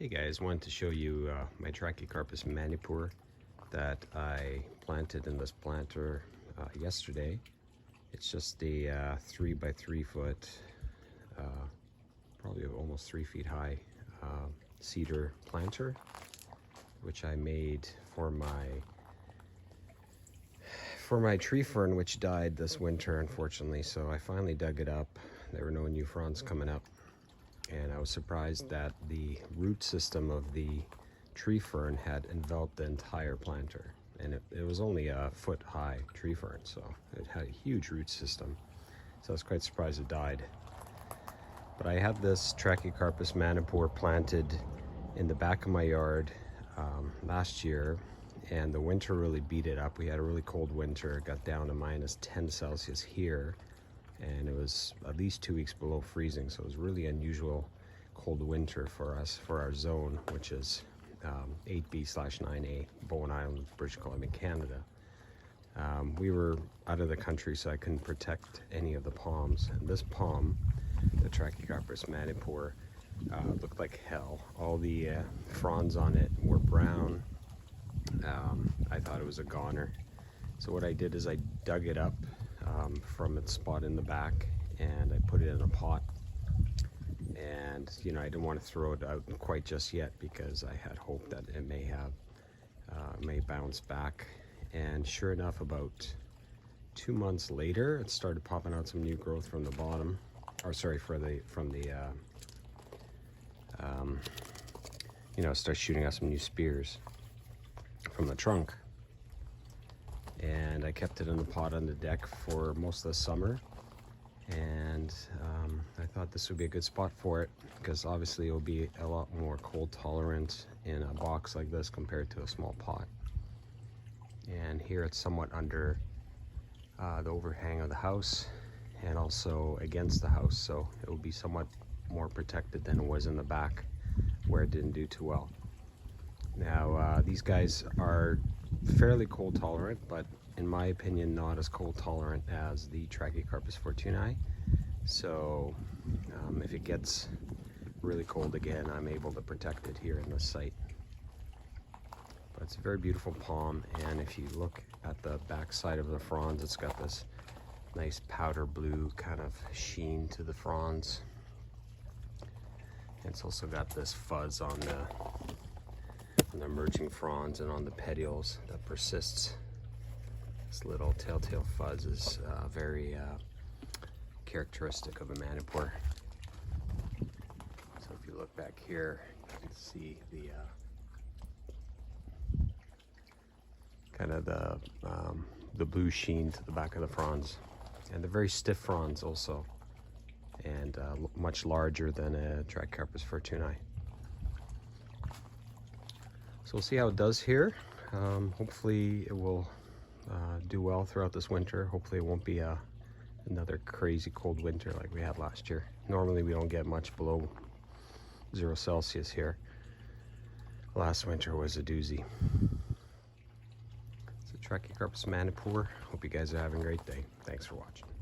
Hey guys, wanted to show you my Trachycarpus Manipur that I planted in this planter yesterday. It's just a 3 by 3 foot, probably almost 3 feet high cedar planter, which I made for my tree fern, which died this winter unfortunately. So I finally dug it up. There were no new fronds coming up. And I was surprised that the root system of the tree fern had enveloped the entire planter. And it was only a foot high tree fern, so it had a huge root system. So I was quite surprised it died. But I had this Trachycarpus Manipur planted in the back of my yard last year, and the winter really beat it up. We had a really cold winter. It got down to minus 10 Celsius here. And it was at least 2 weeks below freezing, so it was really unusual cold winter for us, for our zone, which is 8B/9A, Bowen Island, British Columbia, Canada. We were out of the country, so I couldn't protect any of the palms. And this palm, the Trachycarpus Manipur, looked like hell. All the fronds on it were brown. I thought it was a goner. So what I did is I dug it up from its spot in the back, and I put it in a pot. And I didn't want to throw it out quite just yet because I had hope that it may bounce back. And sure enough, about 2 months later, it started popping out some new growth from the bottom, or sorry, start shooting out some new spears from the trunk. And I kept it in the pot on the deck for most of the summer, and I thought this would be a good spot for it because obviously it will be a lot more cold tolerant in a box like this compared to a small pot. And here it's somewhat under the overhang of the house and also against the house, so it will be somewhat more protected than it was in the back where it didn't do too well. Now these guys are fairly cold tolerant, but in my opinion not as cold tolerant as the Trachycarpus fortunei. So if it gets really cold again, I'm able to protect it here in this site. But it's a very beautiful palm, and if you look at the back side of the fronds, it's got this nice powder blue kind of sheen to the fronds. And it's also got this fuzz on the emerging fronds and on the petioles that persists. This little telltale fuzz is very characteristic of a Manipur. So if you look back here, you can see the kind of the blue sheen to the back of the fronds, and the very stiff fronds also, and much larger than a Trachycarpus fortunei. So we'll see how it does here. Hopefully it will do well throughout this winter. Hopefully it won't be another crazy cold winter like we had last year. Normally we don't get much below 0 Celsius here. Last winter was a doozy. So Trachycarpus Manipur. Hope you guys are having a great day. Thanks for watching.